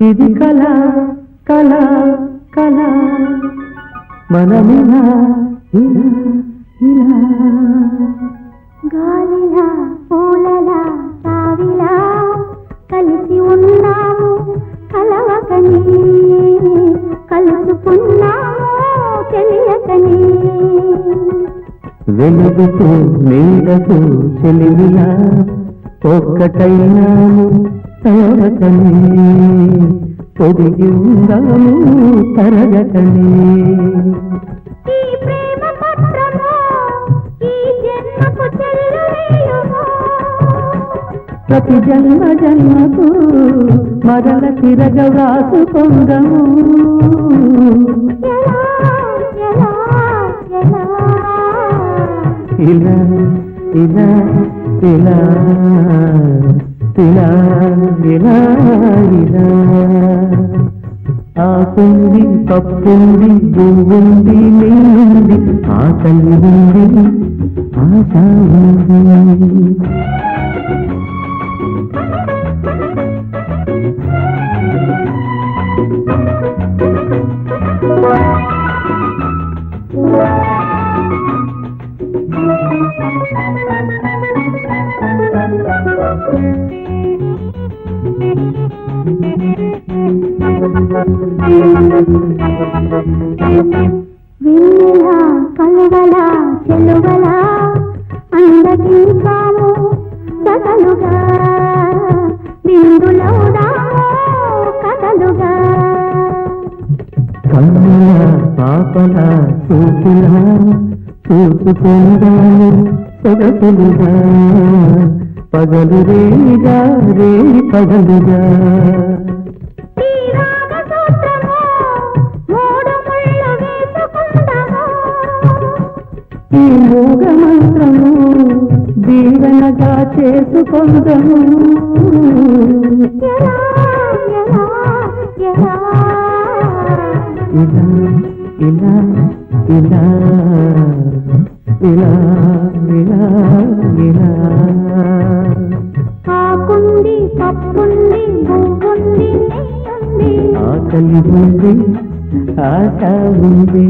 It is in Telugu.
ఇది కళ కళ కళ మనమిలా ఇలా ఇలా గాలిలా పూలలా సావిలా కలిసి ఉన్నాము కలవకని కలుసుకున్నాము తెలియకని వెలుగుతూ నీడకు చెలిమిలా ఒక్కటైనాము తరగకని పొదిగి ఉందాము తరగకని ఈ ప్రేమ పత్రము ఈ జన్మకు చెల్లువేయుము ప్రతి జన్మ జన్మకు మరల తిరగ వ్రాసుకొందము ఇలా ఇలా ఇలా ఇలా ఇలా ఇలా ఆకుంది పప్పుంది పువ్వుంది నీరుంది ఆకలి ఉంది ఆశ ఉంది వెన్నెలా కలువలా చెలువలా అందగించాము కథలుగా బిందులవుదాము కథలుగా కన్నుల పాపల చూపులా చూసుకుందాము సొగసులుగా పగలు రేగా రే పగలుగా ఈ మూగ మంత్రము దీవెనగా చేసుకొందము ఇలా ఇలా ఇలా ఇలా ఇలా ఇలా ఆకుంది పప్పుంది పువ్వుంది నెయ్యుంది ఆకలి ఉంది ఆశ ఉంది